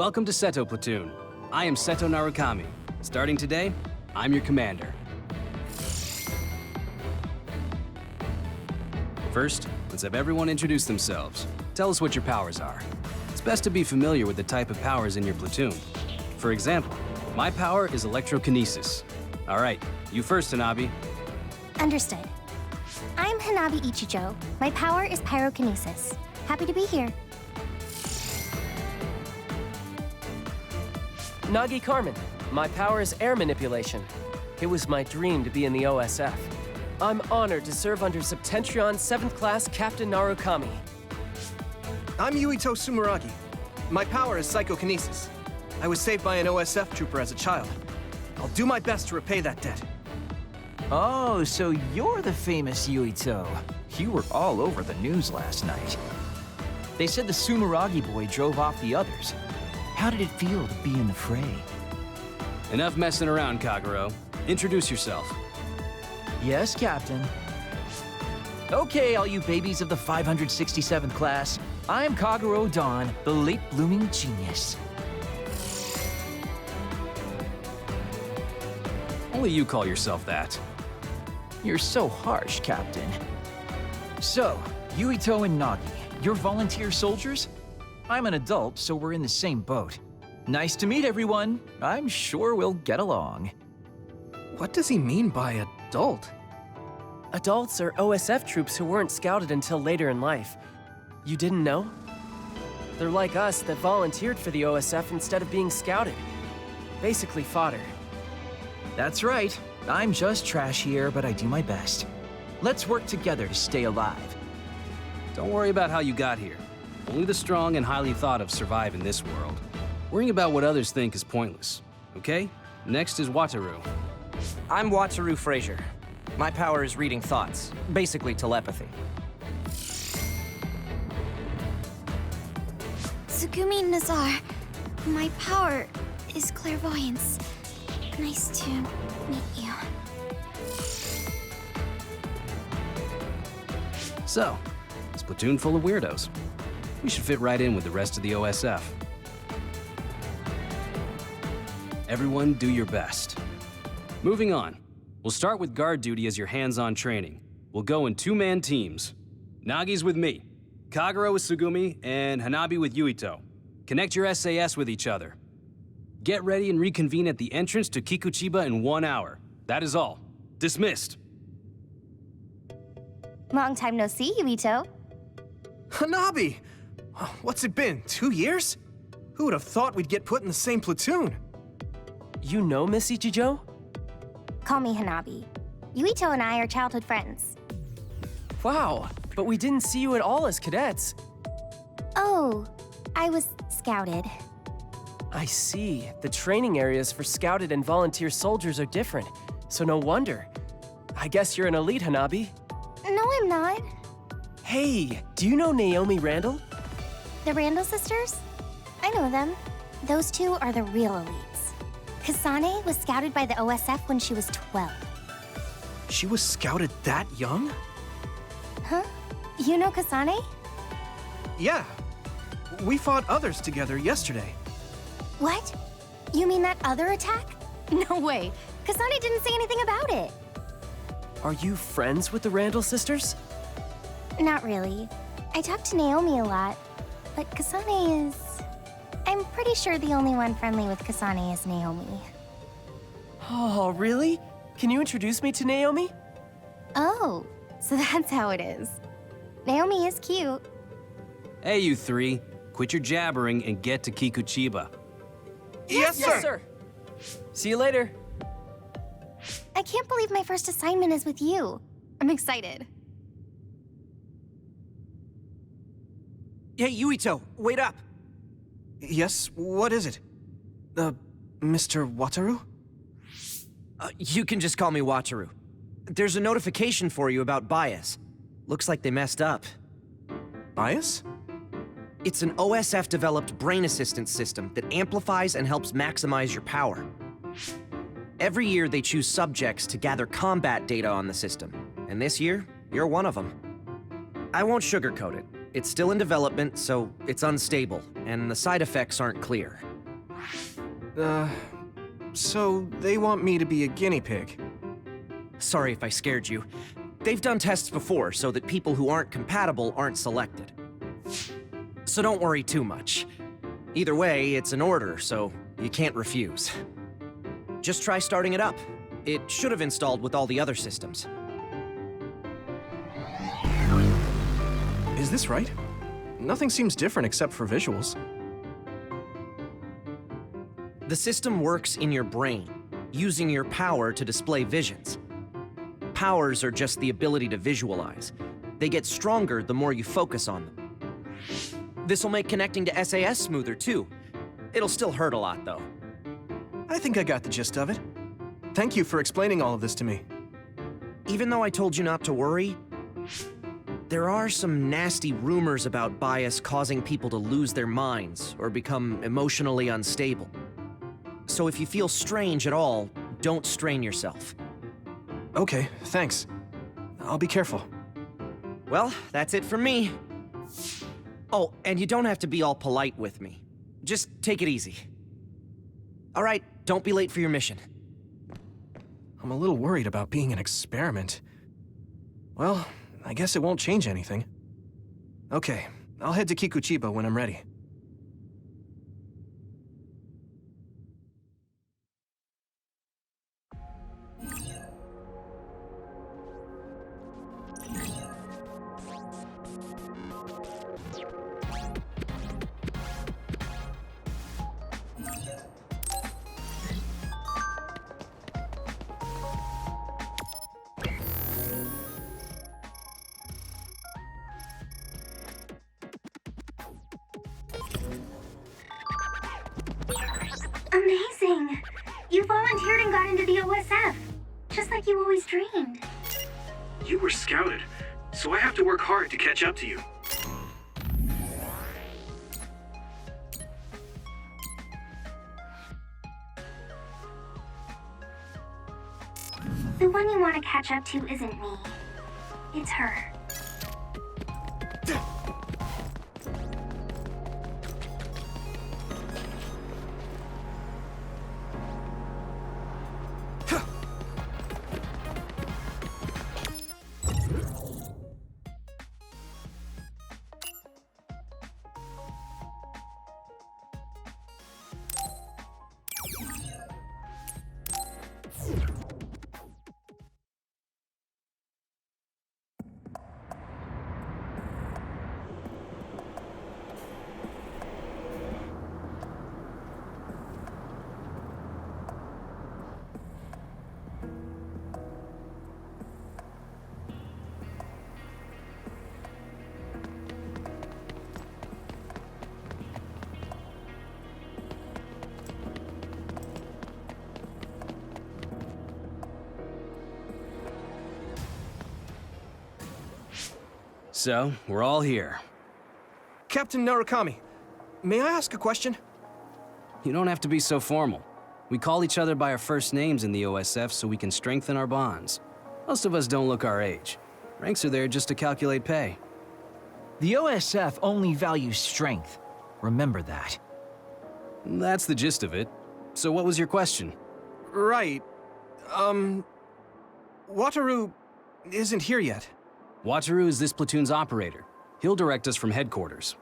Welcome to Seto Platoon. I am Seto Narukami. Starting today, I'm your commander. First, let's have everyone introduce themselves. Tell us what your powers are. It's best to be familiar with the type of powers in your platoon. For example, my power is electrokinesis. All right, you first, Hanabi. Understood. I'm Hanabi Ichijo. My power is pyrokinesis. Happy to be here. Nagi Carmen. My power is air manipulation. It was my dream to be in the OSF. I'm honored to serve under Septentrion 7th Class Captain Narukami. I'm Yuito Sumeragi. My power is psychokinesis. I was saved by an OSF trooper as a child. I'll do my best to repay that debt. Oh, so you're the famous Yuito. You were all over the news last night. They said the Sumeragi boy drove off the others. How did it feel to be in the fray? Enough messing around, Kagero. Introduce yourself. Yes, Captain. Okay, all you babies of the 567th class. I'm Kagero Dawn, the late-blooming genius. Only you call yourself that. You're so harsh, Captain. So, Yuito and Nagi, you're volunteer soldiers? I'm an adult, so we're in the same boat. Nice to meet everyone. I'm sure we'll get along. What does he mean by adult? Adults are OSF troops who weren't scouted until later in life. You didn't know? They're like us that volunteered for the OSF instead of being scouted. Basically fodder. That's right. I'm just trash here, but I do my best. Let's work together to stay alive. Don't worry about how you got here. Only the strong and highly thought of survive in this world. Worrying about what others think is pointless, okay? Next is Wataru. I'm Wataru Frazier. My power is reading thoughts, basically telepathy. Tsugumi Nazar. My power is clairvoyance. Nice to meet you. So, it's a platoon full of weirdos. We should fit right in with the rest of the OSF. Everyone do your best. Moving on. We'll start with guard duty as your hands-on training. We'll go in two-man teams. Nagi's with me, Kagero with Tsugumi, and Hanabi with Yuito. Connect your SAS with each other. Get ready and reconvene at the entrance to Kikuchiba in 1 hour. That is all. Dismissed. Long time no see, Yuito. Hanabi! What's it been, 2 years? Who would have thought we'd get put in the same platoon? You know Miss Ichijo? Call me Hanabi. Yuito and I are childhood friends. Wow, but we didn't see you at all as cadets. Oh, I was scouted. I see. The training areas for scouted and volunteer soldiers are different, so no wonder. I guess you're an elite, Hanabi. No, I'm not. Hey, do you know Naomi Randall? The Randall sisters? I know them. Those two are the real elites. Kasane was scouted by the OSF when she was 12. She was scouted that young? Huh? You know Kasane? Yeah. We fought others together yesterday. What? You mean that other attack? No way. Kasane didn't say anything about it. Are you friends with the Randall sisters? Not really. I talk to Naomi a lot, but Kasane is... I'm pretty sure the only one friendly with Kasane is Naomi. Oh, really? Can you introduce me to Naomi? Oh, so that's how it is. Naomi is cute. Hey, you three. Quit your jabbering and get to Kikuchiba. Yes, sir! Yes, sir. See you later. I can't believe my first assignment is with you. I'm excited. Hey, Yuito, wait up! Yes, what is it? Mr. Wataru? You can just call me Wataru. There's a notification for you about bias. Looks like they messed up. Bias? It's an OSF-developed brain assistance system that amplifies and helps maximize your power. Every year, they choose subjects to gather combat data on the system, and this year, you're one of them. I won't sugarcoat it. It's still in development, so it's unstable, and the side effects aren't clear. So they want me to be a guinea pig. Sorry if I scared you. They've done tests before so that people who aren't compatible aren't selected. So don't worry too much. Either way, it's an order, so you can't refuse. Just try starting it up. It should have installed with all the other systems. Is this right? Nothing seems different except for visuals. The system works in your brain, using your power to display visions. Powers are just the ability to visualize. They get stronger the more you focus on them. This'll make connecting to SAS smoother too. It'll still hurt a lot though. I think I got the gist of it. Thank you for explaining all of this to me. Even though I told you not to worry, there are some nasty rumors about bias causing people to lose their minds or become emotionally unstable. So if you feel strange at all, don't strain yourself. Okay, thanks. I'll be careful. Well, that's it from me. Oh, and you don't have to be all polite with me. Just take it easy. All right, don't be late for your mission. I'm a little worried about being an experiment. Well, I guess it won't change anything. Okay, I'll head to Kikuchiba when I'm ready. Amazing! You volunteered and got into the OSF, just like you always dreamed. You were scouted, so I have to work hard to catch up to you. The one you want to catch up to isn't me. It's her. So, we're all here. Captain Narukami, may I ask a question? You don't have to be so formal. We call each other by our first names in the OSF so we can strengthen our bonds. Most of us don't look our age. Ranks are there just to calculate pay. The OSF only values strength. Remember that. That's the gist of it. So what was your question? Right. Wataru isn't here yet. Wataru is this platoon's operator. He'll direct us from headquarters.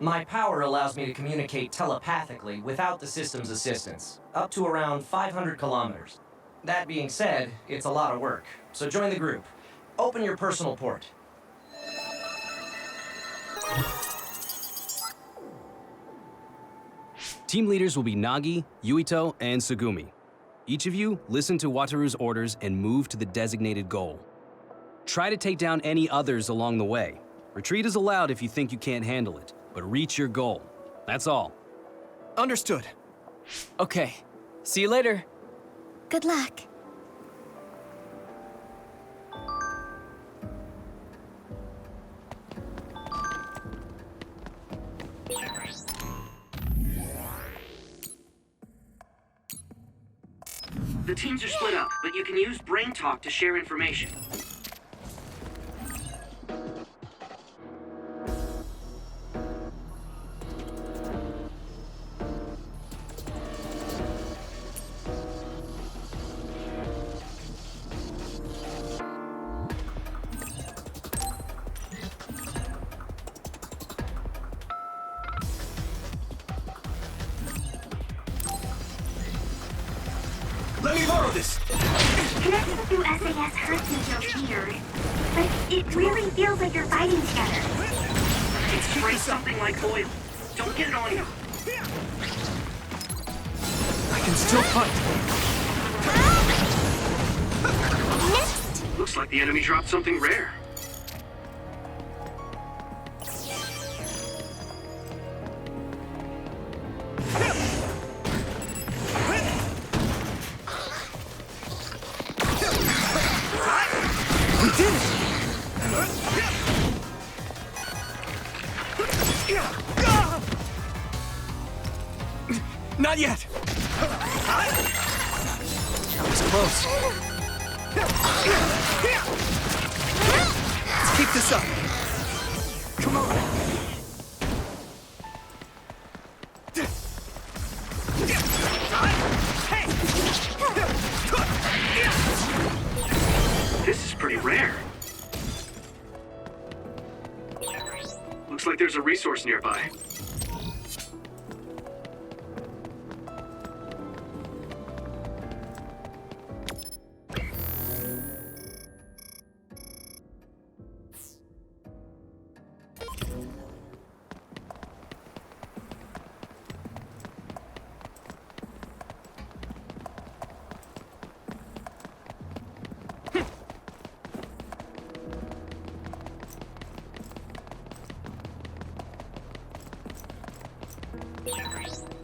My power allows me to communicate telepathically without the system's assistance, up to around 500 kilometers. That being said, it's a lot of work, so join the group. Open your personal port. Team leaders will be Nagi, Yuito, and Tsugumi. Each of you listen to Wataru's orders and move to the designated goal. Try to take down any others along the way. Retreat is allowed if you think you can't handle it, but reach your goal. That's all. Understood. Okay, see you later. Good luck. The teams are split up, but you can use Brain Talk to share information. got this! Connecting through SAS hurts me feels weird, but it really feels like you're fighting together. It's spray something like oil. Don't get it on you. I can still fight! Next! Looks like the enemy dropped something rare. We did it! Not yet! That was close. Let's keep this up. Come on. This is pretty rare. Looks like there's a resource nearby.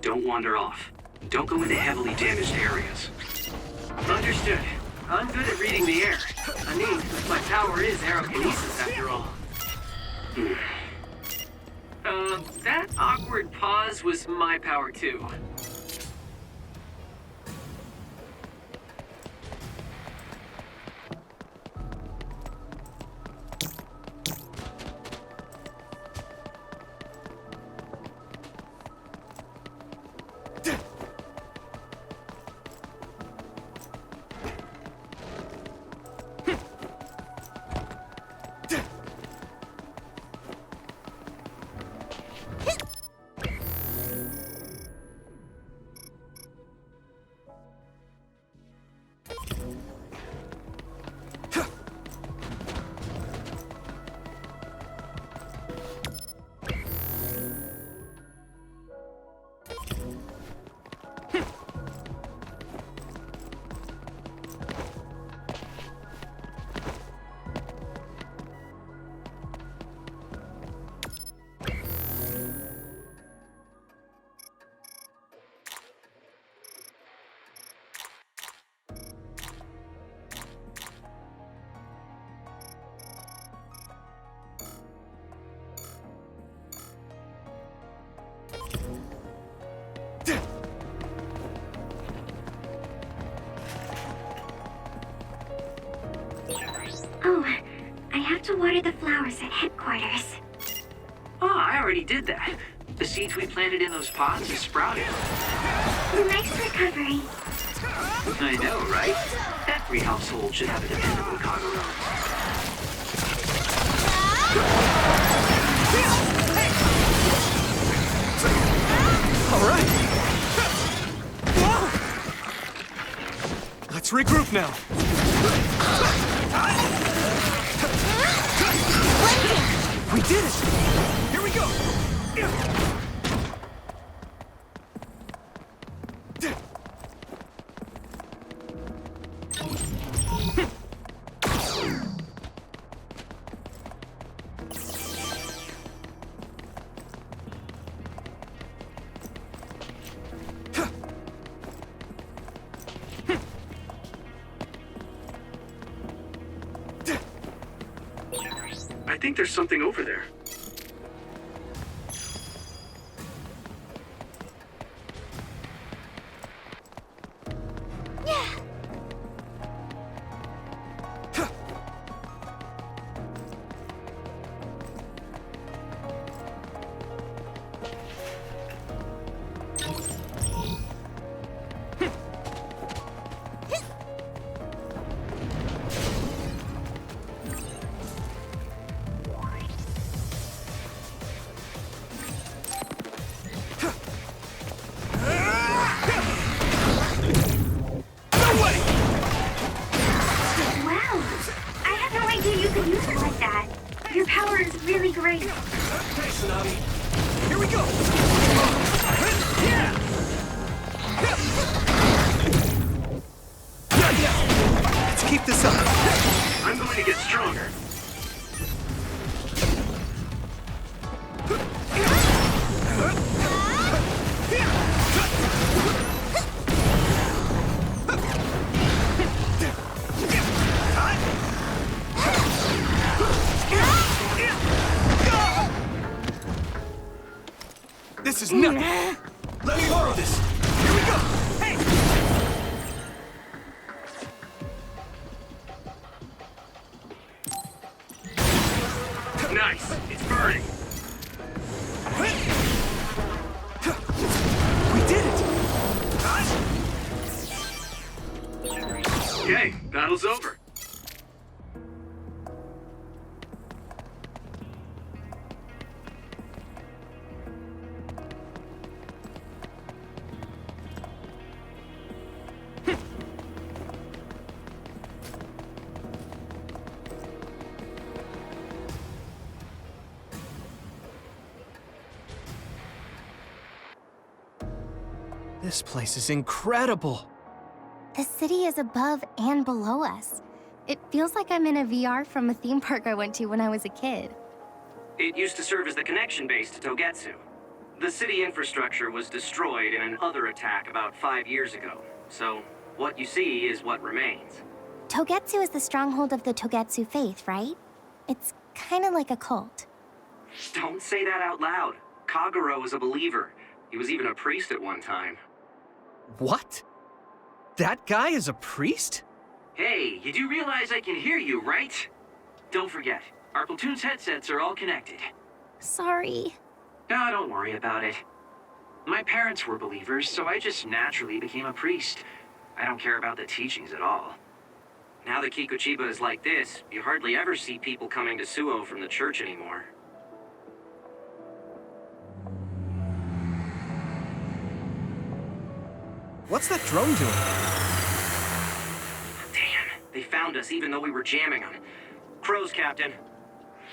Don't wander off. Don't go into heavily damaged areas. Understood. I'm good at reading the air. I mean, my power is aerokinesis after all. That awkward pause was my power too. Oh, I have to water the flowers at headquarters. Oh, I already did that. The seeds we planted in those pots are sprouting. Nice recovery. I know, right? Every household should have a dependable Kagero. All right. Let's regroup now. We did it! Here we go! I think there's something over there. This is nothing. Let me borrow this. Here we go. Hey! Nice. It's burning. We did it! Okay, battle's over. This place is incredible. The city is above and below us. It feels like I'm in a VR from a theme park I went to when I was a kid. It used to serve as the connection base to Togetsu. The city infrastructure was destroyed in an other attack about 5 years ago. So, what you see is what remains. Togetsu is the stronghold of the Togetsu faith, right? It's kind of like a cult. Don't say that out loud. Kagero is a believer. He was even a priest at one time. What? That guy is a priest? Hey, you do realize I can hear you, right? Don't forget, our platoon's headsets are all connected. Sorry. No, don't worry about it. My parents were believers, so I just naturally became a priest. I don't care about the teachings at all. Now that Kikuchiba is like this, you hardly ever see people coming to Suo from the church anymore. What's that drone doing? Damn, they found us even though we were jamming them. Crows, Captain.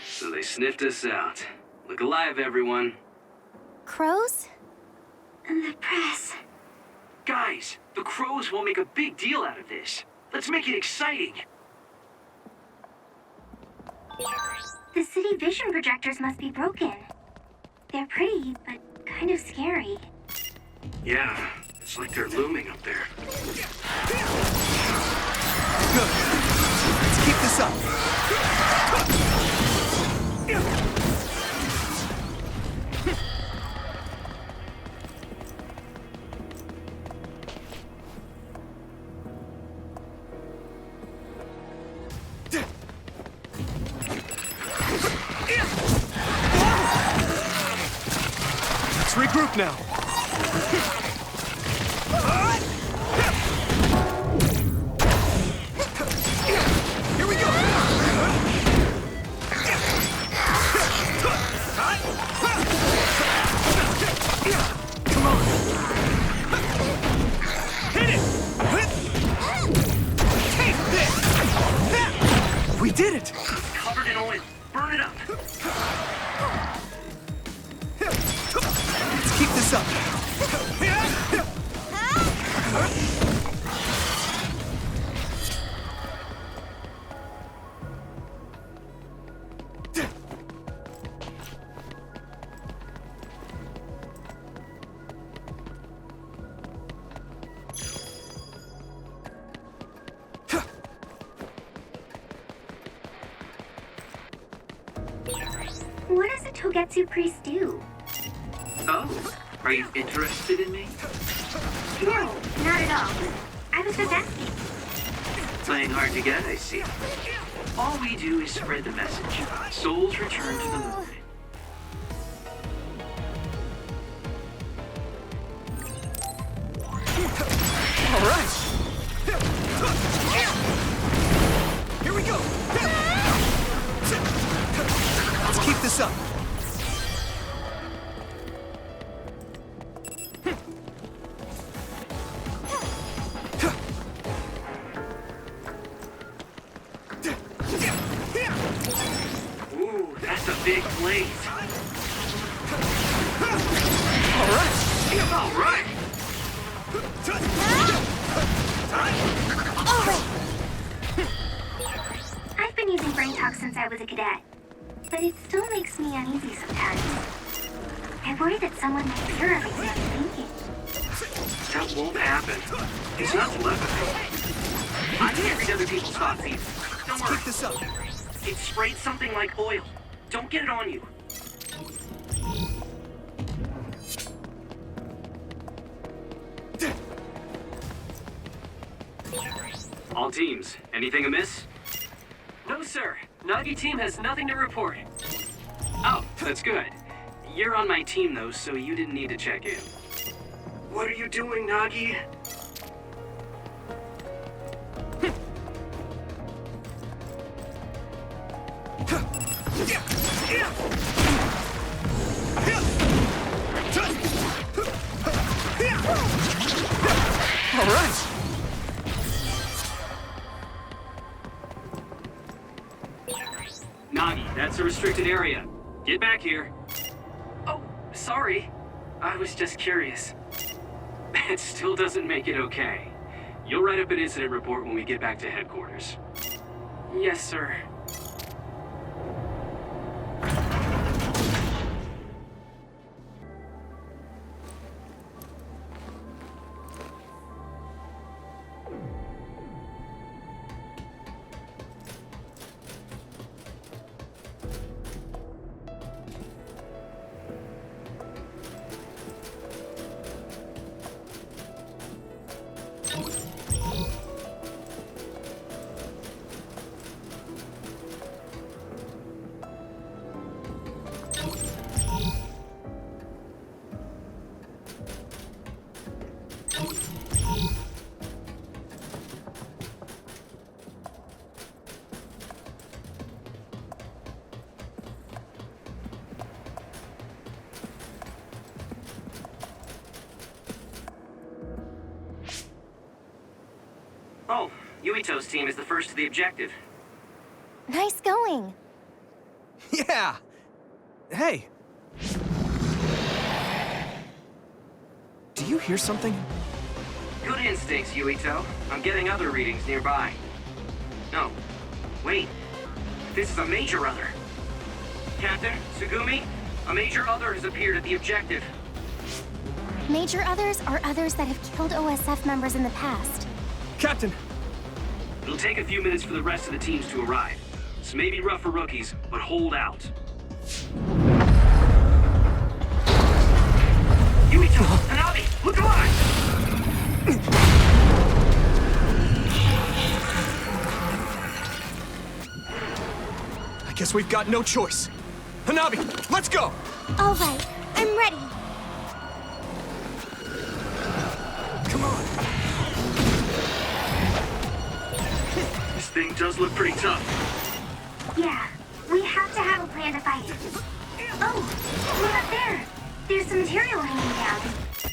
So they sniffed us out. Look alive, everyone. Crows? The press. Guys, the crows will make a big deal out of this. Let's make it exciting. The city vision projectors must be broken. They're pretty, but kind of scary. Yeah, it's like they're looming up there. Good. Let's keep this up. Let's regroup now. Here we go. Come on. Hit it. Take this. We did it. Covered in oil. Burn it up. Let's keep this up. What does a Togetsu priest do? Oh, are you interested in me? No, not at all. I was just asking. Playing hard to get, I see. All we do is spread the message. Souls return to the moon. All right. Here we go. Let's keep this up. Ooh, that's a big blaze. All right. All right. I've been using brain talk since I was a cadet, but it still makes me uneasy sometimes. I worry that someone might hear everything I'm thinking. That won't happen. It's not telepathy. I can't read other people's thoughts either. Don't Let's worry. keep this up. It sprayed something like oil. Don't get it on you. All teams, anything amiss? No, sir. Nagi team has nothing to report. Oh, that's good. You're on my team, though, so you didn't need to check in. What are you doing, Nagi? All right. Nagi, that's a restricted area. Get back here. Oh, sorry. I was just curious. It still doesn't make it okay. You'll write up an incident report when we get back to headquarters. Yes, sir. Oh, Yuito's team is the first to the objective. Nice going. Yeah. Hey. Do you hear something? Good instincts, Yuito. I'm getting other readings nearby. No. Wait. This is a major other. Captain, Tsugumi, a major other has appeared at the objective. Major others are others that have killed OSF members in the past. Captain. It'll take a few minutes for the rest of the teams to arrive. This may be rough for rookies, but hold out. Yuito! Hanabi! Look alive! I guess we've got no choice. Hanabi, let's go! All right, I'm ready. Come on. This thing does look pretty tough. Yeah, we have to have a plan to fight it. Oh, look up there. There's some material hanging down.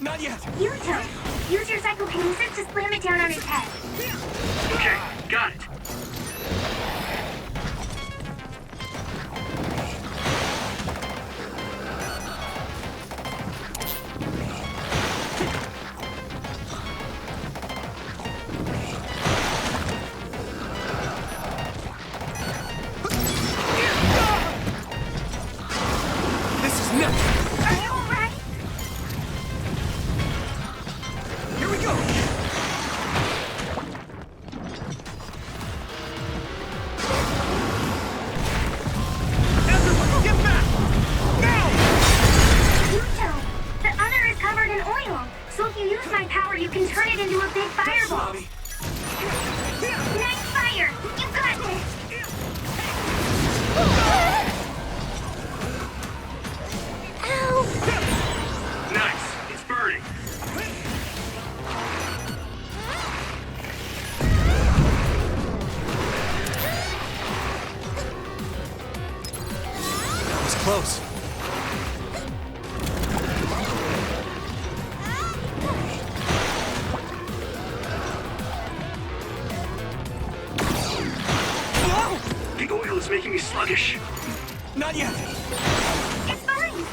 Not yet. Yuito, use your psychokinesis to slam it down on his head. Okay, got it. This is nuts. Are you alright? Here we go. Everyone, get back! Now! Yuito, the other is covered in oil. So if you use my power, you can turn it into a big fireball. Bobby. Nice fire! You got this! Ow! Nice, it's burning. That was close. The oil is making me sluggish. Not yet. It's fine!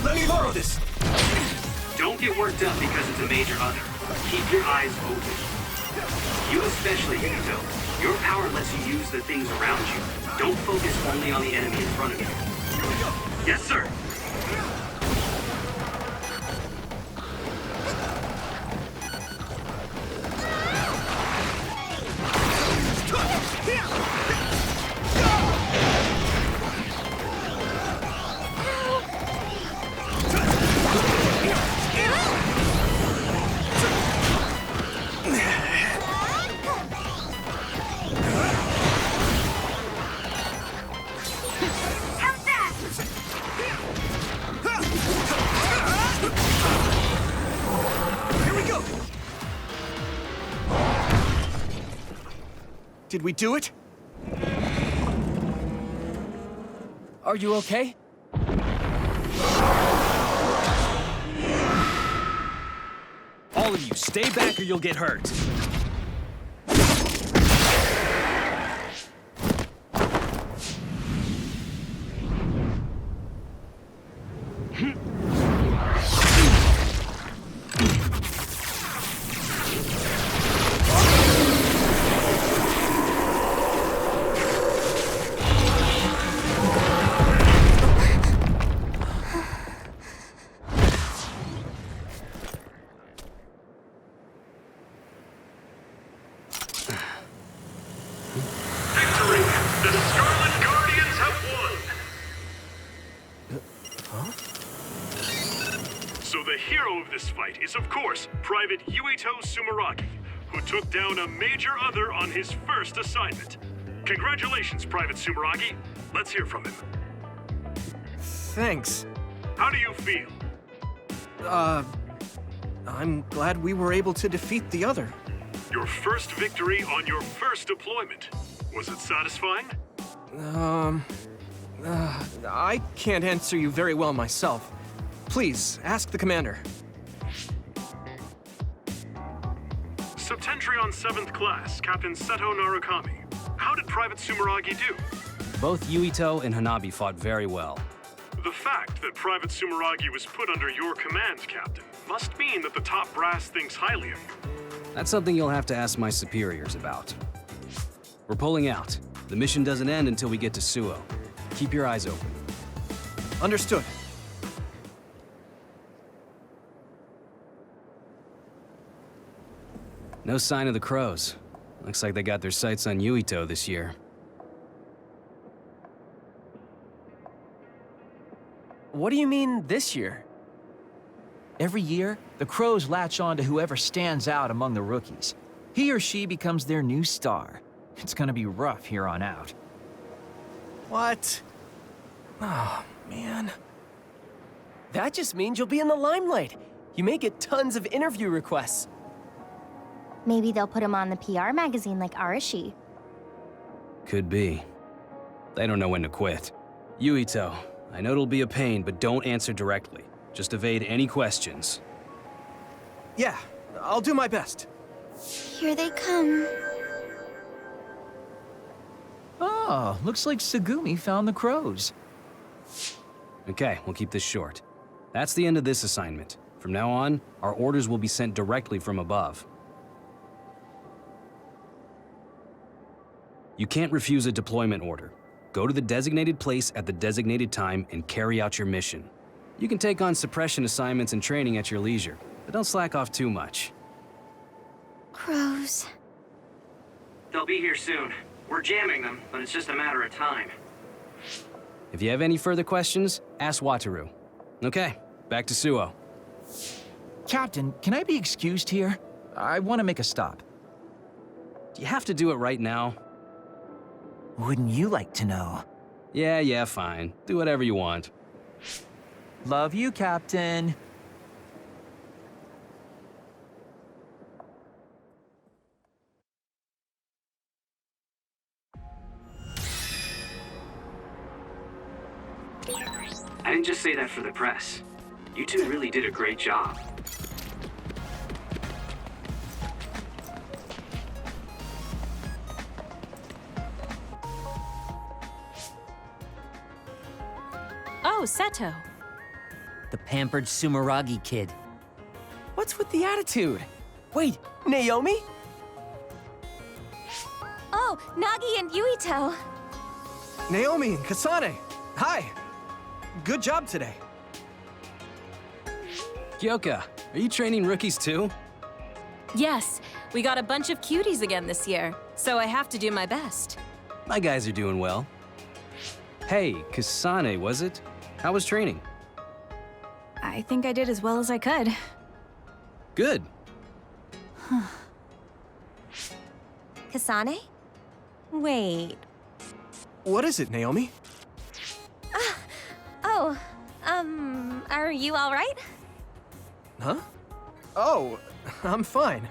Let me borrow this. Don't get worked up because it's a major other. Keep your eyes open. You especially, Yuito. Your power lets you use the things around you. Don't focus only on the enemy in front of you. Yes, sir. Did we do it? Are you okay? All of you, stay back or you'll get hurt. Victory! The Scarlet Guardians have won! So the hero of this fight is, of course, Private Yuito Sumeragi, who took down a major other on his first assignment. Congratulations, Private Sumeragi. Let's hear from him. Thanks. How do you feel? I'm glad we were able to defeat the other. Your first victory on your first deployment. Was it satisfying? I can't answer you very well myself. Please, ask the commander. Septentrion 7th Class, Captain Seto Narukami. How did Private Sumeragi do? Both Yuito and Hanabi fought very well. The fact that Private Sumeragi was put under your command, Captain, must mean that the top brass thinks highly of you. That's something you'll have to ask my superiors about. We're pulling out. The mission doesn't end until we get to Suo. Keep your eyes open. Understood. No sign of the crows. Looks like they got their sights on Yuito this year. What do you mean this year? Every year, the Crows latch on to whoever stands out among the rookies. He or she becomes their new star. It's gonna be rough here on out. What? Oh, man. That just means you'll be in the limelight. You may get tons of interview requests. Maybe they'll put him on the PR magazine like Arashi. Could be. They don't know when to quit. Yuito, I know it'll be a pain, but don't answer directly. Just evade any questions. Yeah, I'll do my best. Here they come. Oh, looks like Tsugumi found the Crows. Okay, we'll keep this short. That's the end of this assignment. From now on, our orders will be sent directly from above. You can't refuse a deployment order. Go to the designated place at the designated time and carry out your mission. You can take on suppression assignments and training at your leisure, but don't slack off too much. Crows. They'll be here soon. We're jamming them, but it's just a matter of time. If you have any further questions, ask Wataru. Okay, back to Suo. Captain, can I be excused here? I want to make a stop. Do you have to do it right now? Wouldn't you like to know? Yeah, fine. Do whatever you want. Love you, Captain. I didn't just say that for the press. You two really did a great job. Oh, Seto. The pampered Sumeragi kid. What's with the attitude? Wait, Naomi? Oh, Nagi and Yuito. Naomi and Kasane, hi. Good job today. Kyoka, are you training rookies too? Yes, we got a bunch of cuties again this year, so I have to do my best. My guys are doing well. Hey, Kasane, was it? How was training? I think I did as well as I could. Good. Kasane? Wait. What is it, Naomi? Oh, are you all right? Huh? Oh, I'm fine.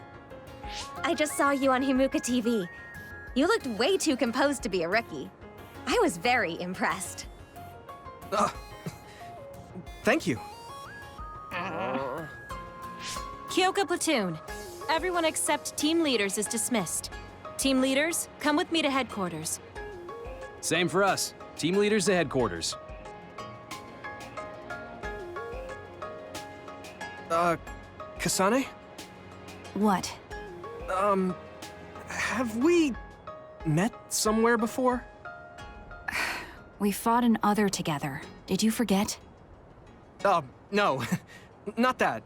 I just saw you on Himuka TV. You looked way too composed to be a rookie. I was very impressed. Thank you. Kyoka Platoon. Everyone except team leaders is dismissed. Team leaders, come with me to headquarters. Same for us. Team leaders to headquarters. Kasane? What? Have we met somewhere before? We fought an other together. Did you forget? No. Not that.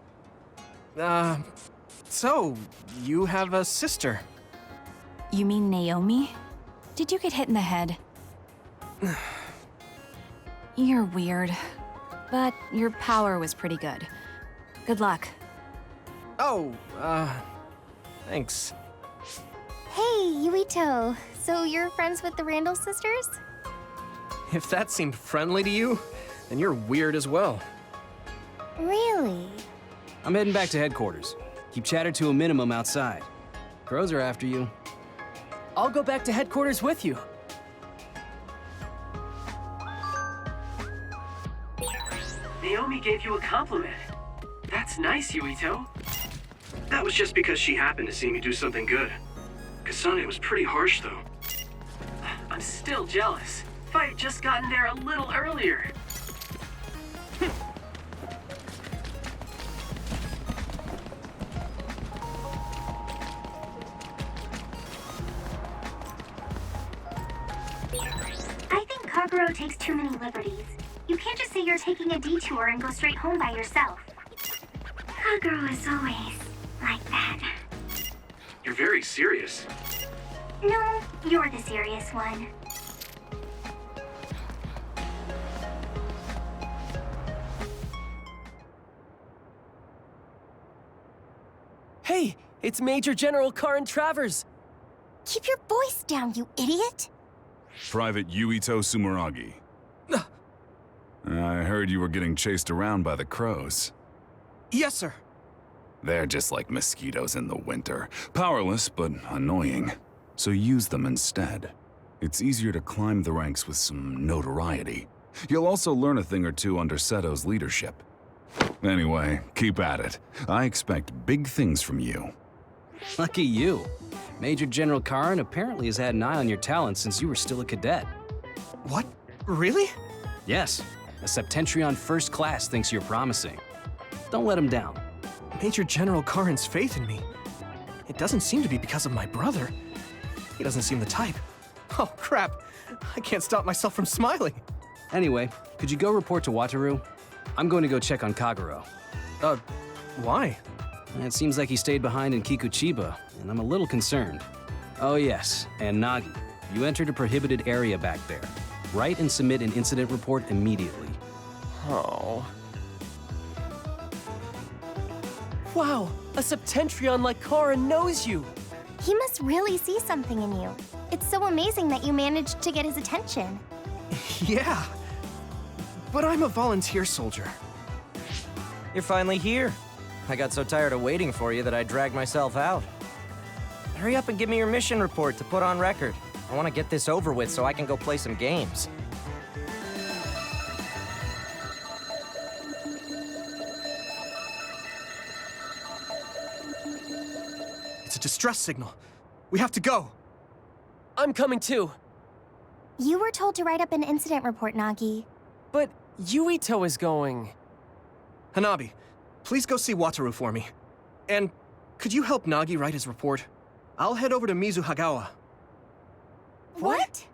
So, you have a sister? You mean Naomi? Did you get hit in the head? You're weird. But your power was pretty good. Good luck. Oh, thanks. Hey, Yuito. So you're friends with the Randall sisters? If that seemed friendly to you, then you're weird as well. Really? I'm heading back to headquarters. Keep chatter to a minimum outside. Crows are after you. I'll go back to headquarters with you. Naomi gave you a compliment. That's nice, Yuito. That was just because she happened to see me do something good. Kasane was pretty harsh, though. I'm still jealous. If I had just gotten there a little earlier. I think Kaguro takes too many liberties. You can't just say you're taking a detour and go straight home by yourself. Kaguro is always like that. You're very serious. No, you're the serious one. Hey, it's Major General Karin Travers. Keep your voice down, you idiot! Private Yuito Sumeragi. I heard you were getting chased around by the crows. Yes, sir. They're just like mosquitoes in the winter. Powerless, but annoying. So use them instead. It's easier to climb the ranks with some notoriety. You'll also learn a thing or two under Seto's leadership. Anyway, keep at it. I expect big things from you. Lucky you. Major General Karin apparently has had an eye on your talent since you were still a cadet. What? Really? Yes. A Septentrion First Class thinks you're promising. Don't let him down. Major General Karin's faith in me. It doesn't seem to be because of my brother. He doesn't seem the type. Oh, crap. I can't stop myself from smiling. Anyway, could you go report to Wataru? I'm going to go check on Kaguro. Why? It seems like he stayed behind in Kikuchiba, and I'm a little concerned. Oh yes, and Nagi, you entered a prohibited area back there. Write and submit an incident report immediately. Oh. Wow, a Septentrion like Karin knows you. He must really see something in you. It's so amazing that you managed to get his attention. Yeah. But I'm a volunteer soldier. You're finally here. I got so tired of waiting for you that I dragged myself out. Hurry up and give me your mission report to put on record. I want to get this over with so I can go play some games. It's a distress signal. We have to go. I'm coming too. You were told to write up an incident report, Nagi. But Yuito is going. Hanabi, please go see Wataru for me. And Could you help Nagi write his report? I'll head over to Mizuhagawa. What?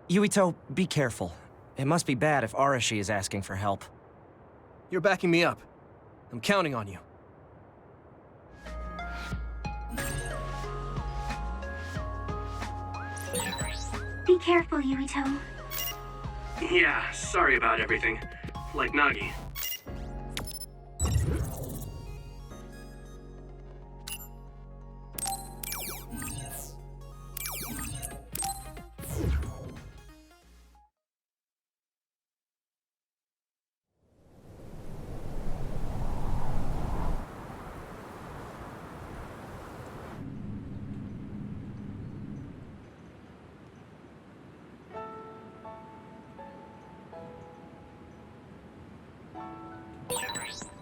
Yuito, be careful. It must be bad if Arashi is asking for help. You're backing me up. I'm counting on you. Be careful, Yuito. Yeah, sorry about everything. Like Nagi.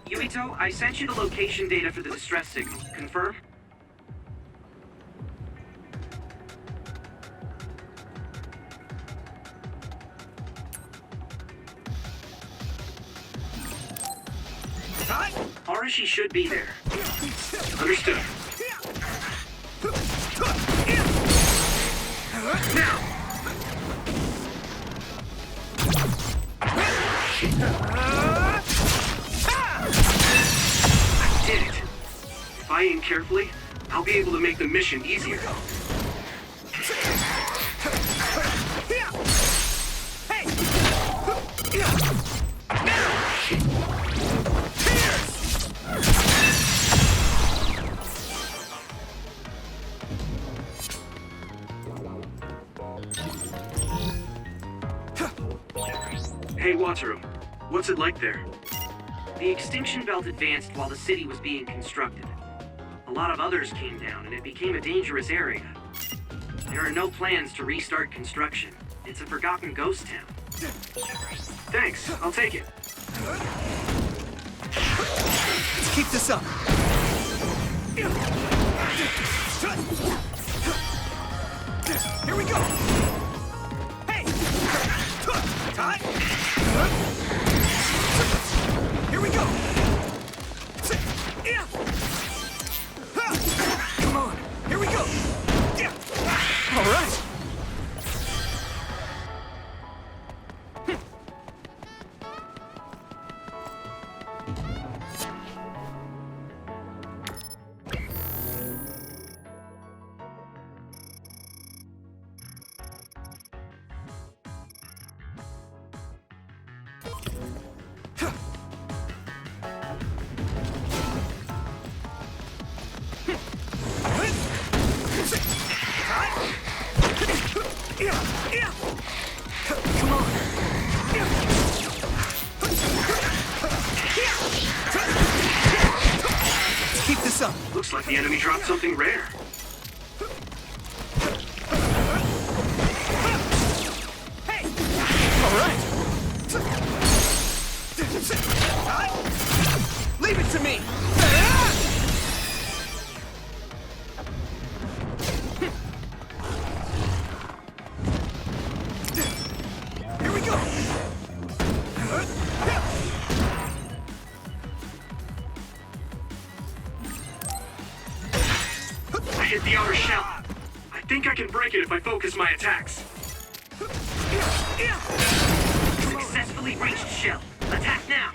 Yuito, I sent you the location data for the distress signal. Confirm? Arashi should be there. Understood. Now! I did it. If I aim carefully, I'll be able to make the mission easier. Hey, Wataru, what's it like there? The extinction belt advanced while the city was being constructed. A lot of others came down, and it became a dangerous area. There are no plans to restart construction. It's a forgotten ghost town. Thanks, I'll take it. Let's keep this up. Here we go. Hey! Time! Here we go! Come on! Here we go! All right! Come on! Let's keep this up. Looks like the enemy dropped something rare. Hey! All right! Leave it to me! Here we go! I hit the outer shell. I think I can break it if I focus my attacks. Successfully breached shell. Attack now!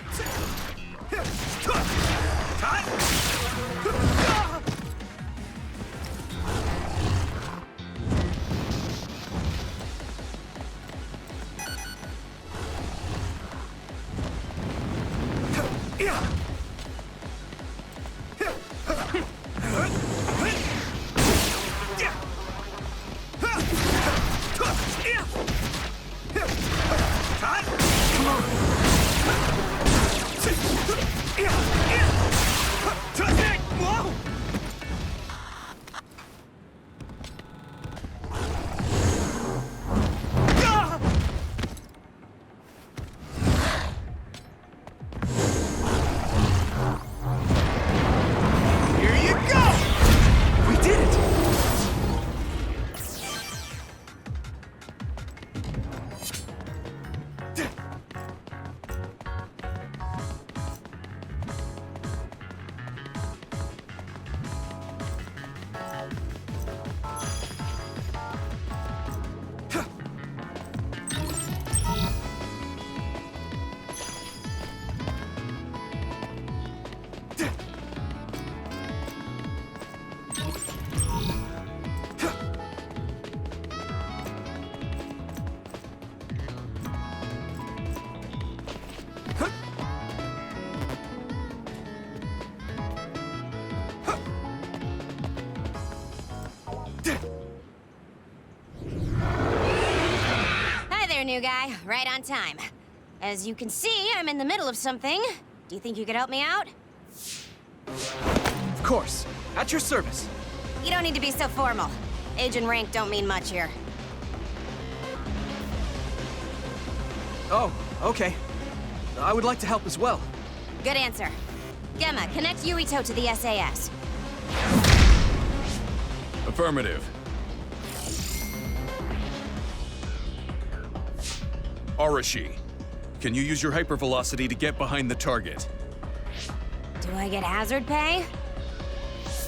new guy. Right on time. As you can see, I'm in the middle of something. Do you think you could help me out? Of course. At your service. You don't need to be so formal. Age and rank don't mean much here. Oh, okay. I would like to help as well. Good answer. Gemma, connect Yuito to the SAS. Affirmative. Arashi, can you use your hypervelocity to get behind the target? Do I get hazard pay?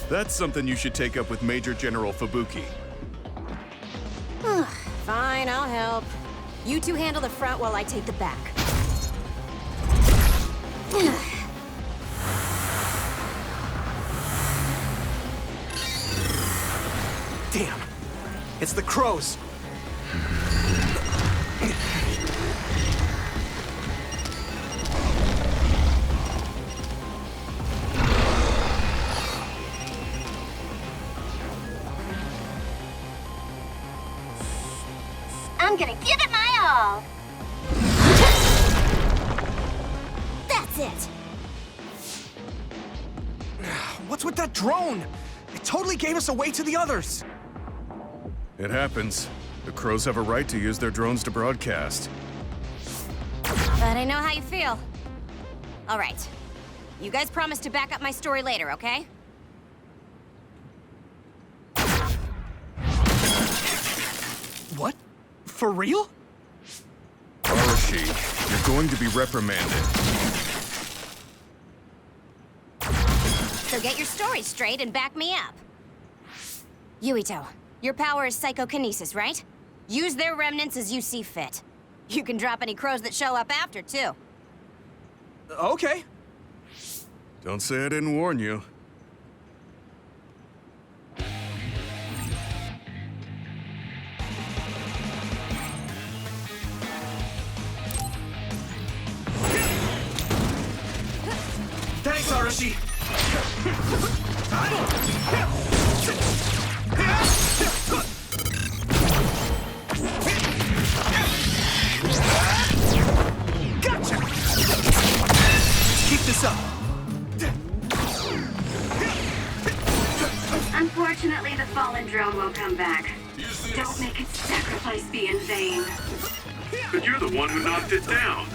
That's something you should take up with Major General Fubuki. Fine, I'll help. You two handle the front while I take the back. Damn. It's the crows. I'm gonna give it my all. That's it. What's with that drone? It totally gave us away to the others. It happens. The crows have a right to use their drones to broadcast. But I know how you feel. All right. You guys promise to back up my story later, okay? What? For real? Arashi, you're going to be reprimanded. So get your story straight and back me up. Yuito, your power is psychokinesis, right? Use their remnants as you see fit. You can drop any crows that show up after, too. Okay. Don't say I didn't warn you. Thanks, Arashi. Gotcha! Keep this up. Unfortunately, the fallen drone won't come back. Don't make its sacrifice be in vain. But you're the one who knocked it down.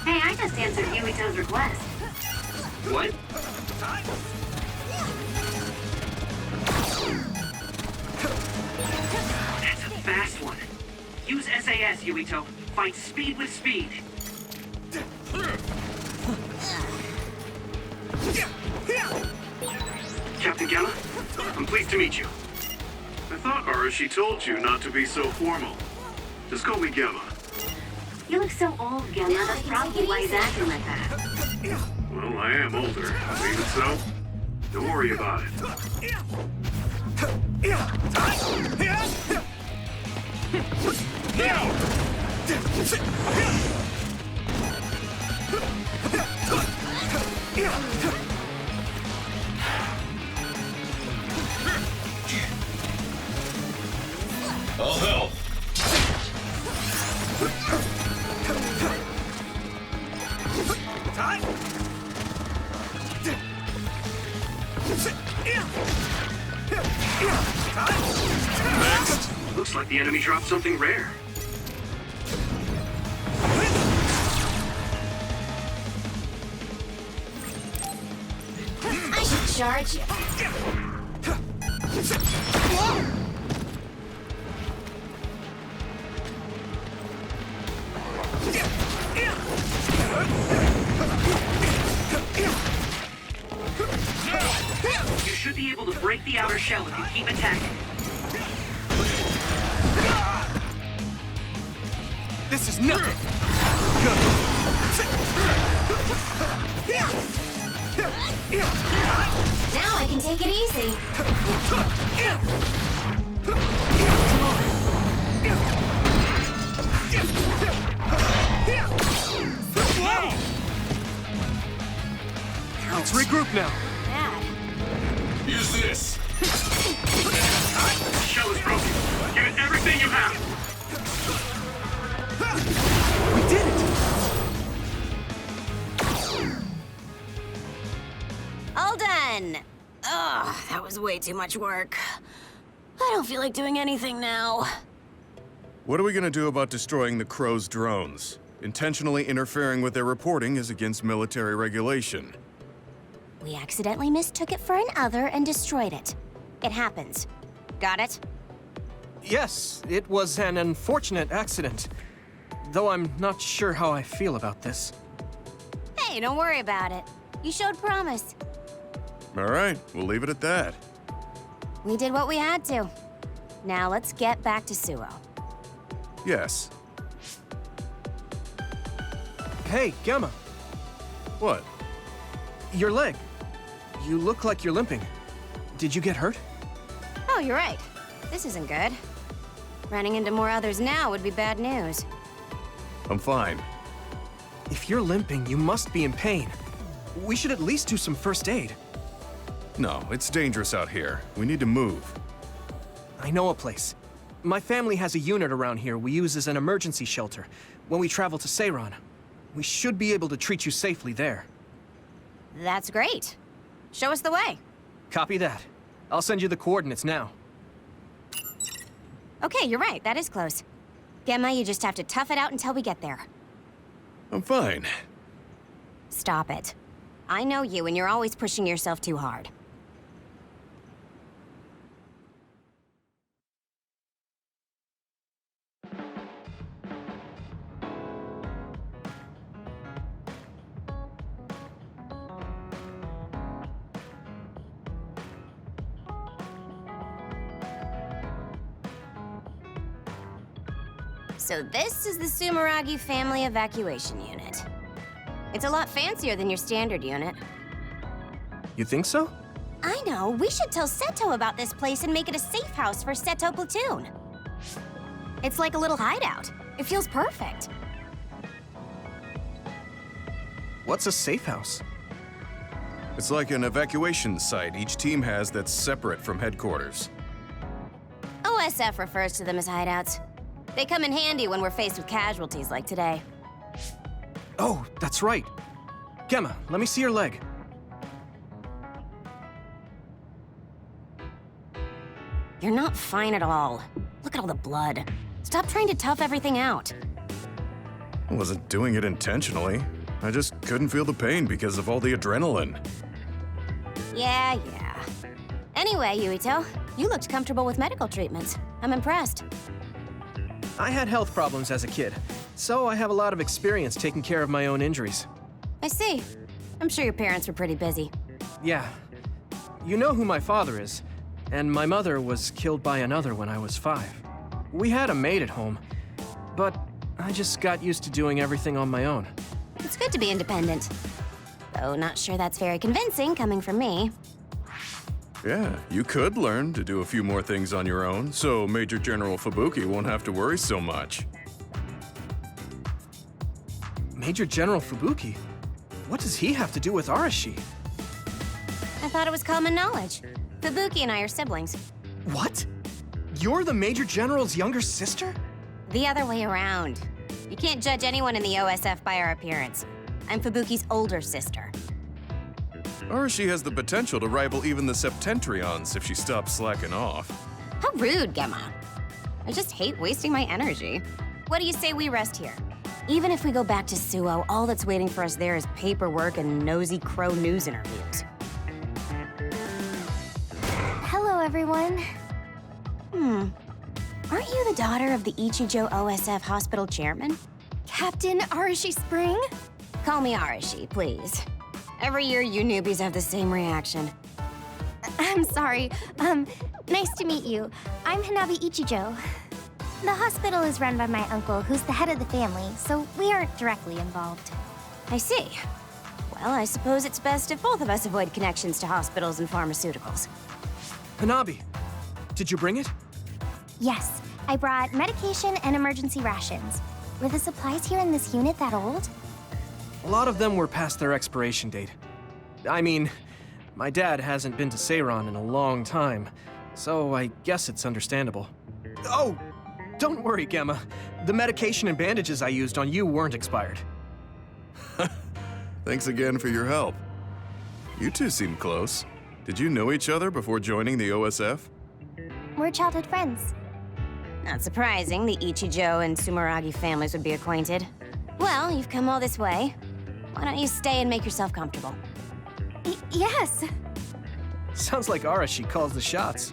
Hey, I just answered Yuito's request. What? That's a fast one. Use SAS, Yuito. Fight speed with speed. Captain Gemma, I'm pleased to meet you. I thought Arashi told you not to be so formal. Just call me Gemma. You look so old, Gemma. That's probably why he's acting like that. Well, I am older, but even so, don't worry about it. I'll help. Next. Looks like the enemy dropped something rare. I should charge you. You should be able to break the outer shell if you keep attacking. This is nothing. Now I can take it easy. Let's regroup now. Bad. Use this. The shell is broken. Give it everything you have. is way too much work. I don't feel like doing anything now. What are we gonna do about destroying the Crow's drones? Intentionally interfering with their reporting is against military regulation. We accidentally mistook it for an other and destroyed it. It happens. Got it? Yes, it was an unfortunate accident. Though I'm not sure how I feel about this. Hey, don't worry about it. You showed promise. All right, we'll leave it at that. We did what we had to. Now let's get back to Suo. Yes. Hey, Gamma. What? Your leg. You look like you're limping. Did you get hurt? Oh, you're right. This isn't good. Running into more others now would be bad news. I'm fine. If you're limping, you must be in pain. We should at least do some first aid. No, it's dangerous out here. We need to move. I know a place. My family has a unit around here we use as an emergency shelter when we travel to Seiran. We should be able to treat you safely there. That's great. Show us the way. Copy that. I'll send you the coordinates now. Okay, you're right. That is close. Gemma, you just have to tough it out until we get there. I'm fine. Stop it. I know you, and you're always pushing yourself too hard. So this is the Sumeragi Family Evacuation Unit. It's a lot fancier than your standard unit. You think so? I know. We should tell Seto about this place and make it a safe house for Seto Platoon. It's like a little hideout. It feels perfect. What's a safe house? It's like an evacuation site each team has that's separate from headquarters. OSF refers to them as hideouts. They come in handy when we're faced with casualties like today. Oh, that's right. Gemma, let me see your leg. You're not fine at all. Look at all the blood. Stop trying to tough everything out. I wasn't doing it intentionally. I just couldn't feel the pain because of all the adrenaline. Yeah. Anyway, Yuito, you looked comfortable with medical treatments. I'm impressed. I had health problems as a kid, so I have a lot of experience taking care of my own injuries. I see. I'm sure your parents were pretty busy. Yeah. You know who my father is, and my mother was killed by another when I was 5. We had a maid at home, but I just got used to doing everything on my own. It's good to be independent. Though not sure that's very convincing coming from me. Yeah, you could learn to do a few more things on your own, so Major General Fubuki won't have to worry so much. Major General Fubuki? What does he have to do with Arashi? I thought it was common knowledge. Fubuki and I are siblings. What? You're the Major General's younger sister? The other way around. You can't judge anyone in the OSF by our appearance. I'm Fubuki's older sister. Arashi has the potential to rival even the Septentrions if she stops slacking off. How rude, Gemma. I just hate wasting my energy. What do you say we rest here? Even if we go back to Suo, all that's waiting for us there is paperwork and nosy crow news interviews. Hello, everyone. Aren't you the daughter of the Ichijo OSF hospital chairman? Captain Arashi Spring? Call me Arashi, please. Every year, you newbies have the same reaction. I'm sorry. Nice to meet you. I'm Hanabi Ichijo. The hospital is run by my uncle, who's the head of the family, so we aren't directly involved. I see. Well, I suppose it's best if both of us avoid connections to hospitals and pharmaceuticals. Hanabi, did you bring it? Yes, I brought medication and emergency rations. Were the supplies here in this unit that old? A lot of them were past their expiration date. I mean, my dad hasn't been to Seiran in a long time, so I guess it's understandable. Oh, don't worry, Gemma. The medication and bandages I used on you weren't expired. Thanks again for your help. You two seem close. Did you know each other before joining the OSF? We're childhood friends. Not surprising the Ichijo and Sumeragi families would be acquainted. Well, you've come all this way. Why don't you stay and make yourself comfortable? Yes. Sounds like Arashi calls the shots.